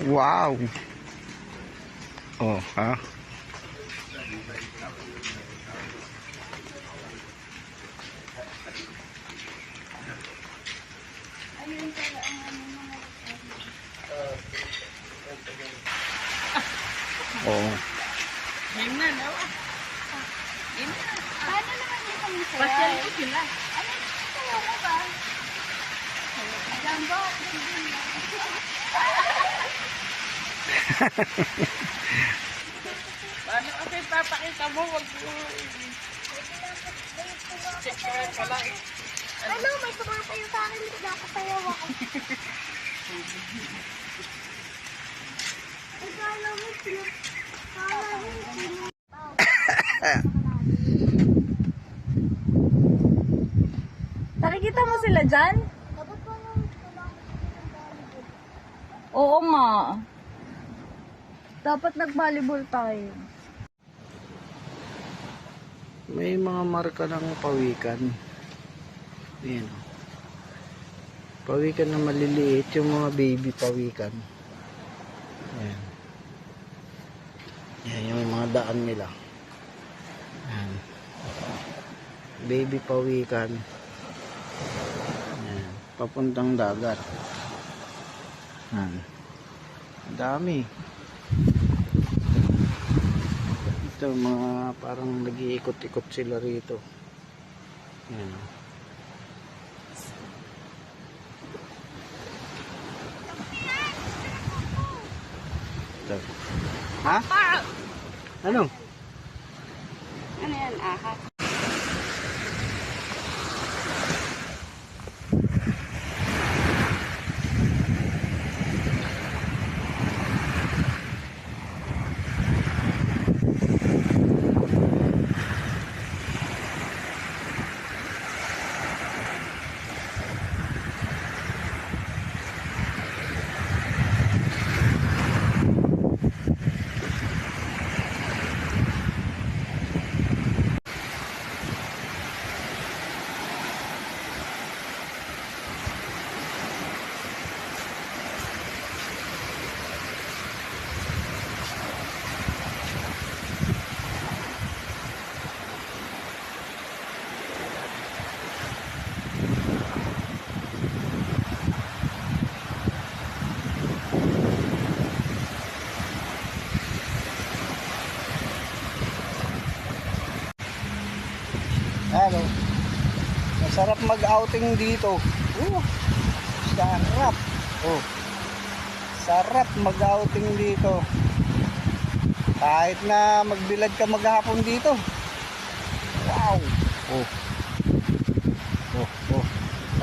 Wow. Oh, ha? Oh. Game na, no? Game na. Paano naman yung pang-isaya? Pasyal ko sila. Ano yung sayo mo ba? Jumbo. Paano kasi papakita mo? Wag mo. Check ka lang. Ano, may sumasayo sa akin. Nakasayaw ako. Akala mo, Nakikita mo sila dyan? dapat pa lang volleyball. Oo nga. Dapat nag-volleyball tayo. May mga marka ng pawikan. Ayan. Pawikan na maliliit, yung mga baby pawikan. Ayan. Ayan yung mga daan nila. Ayan. Baby pawikan. Ayan. Papuntang dagat. Ayan. Ang dami. Ito mga parang nag-iikot-ikot sila rito. Ayan. Ito. Ha? Ano? Ano yan, ahas? Ano? Masarap mag-outing dito. Sarap. Oh. Sarap mag-outing dito. Kahit na magbilad ka maghapon dito. Wow. Oh. Oh, oh.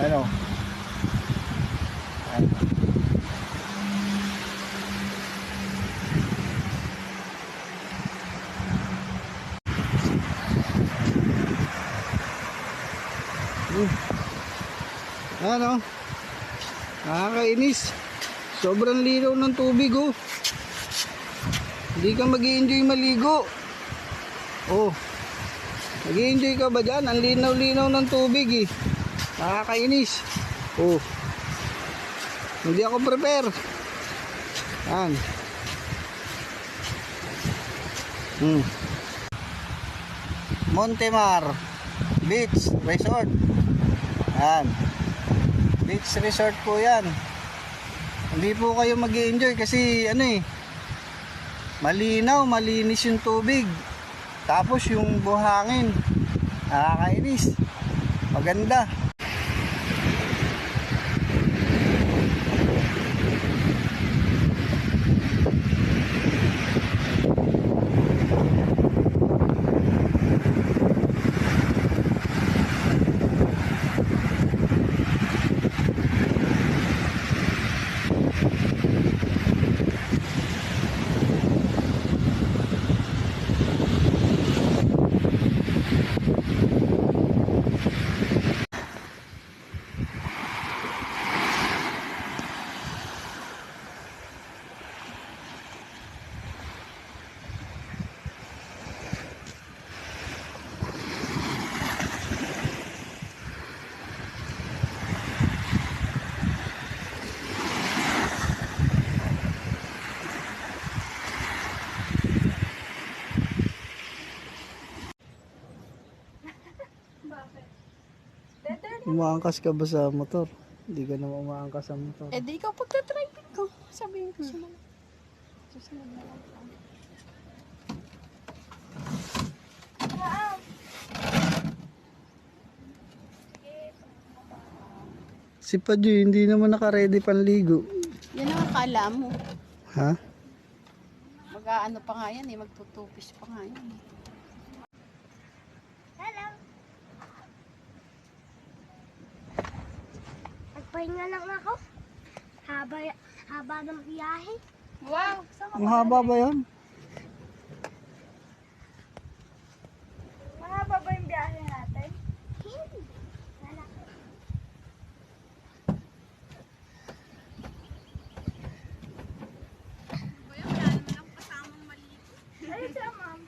Ano? Ano? Ano? Nakakainis. Sobrang linaw ng tubig, oh. Hindi ka mag-i-enjoy maligo. Oh. Mag-i-enjoy ka ba dyan? Ang linaw-linaw ng tubig, eh. Nakakainis. Oh. Hindi ako prepare. Yan. Montemar Beach Resort. Yan. Beach resort po yan. Hindi po kayo mag-i-enjoy kasi ano eh, malinaw, malinis yung tubig. Tapos yung buhangin, nakakainis. Maganda. Umaangkas ka ba sa motor? Hindi ka naman umaangkas sa motor. Eh di ikaw pagka-driving ko. Sabihin ko sila. Susunod na lang. Si Padyo, hindi naman naka-ready panligo. Yan ang akala mo. Ha? Mag-aano pa nga yan eh. Magtutupis pa nga yan eh. Hello. Nagpahinga lang ako. Haba ng biyahe. Wow! Ang haba ba yan? Mahaba ba yung biyahe natin? Hindi. Wala. Ayun siya, ma'am.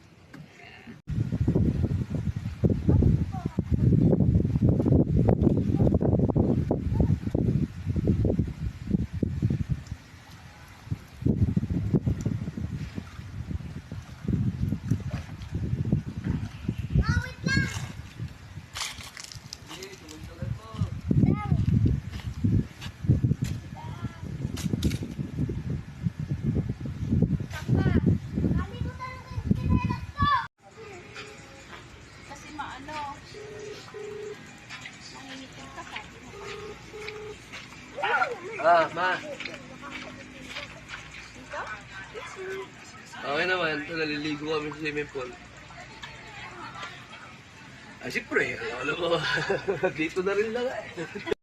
Kasi maano. Nangingitim ka pa. Ah, ma. Okay naman, ito naliligo kami sa swimming pool. Ay, siyempre, alam mo, dito na rin lang eh.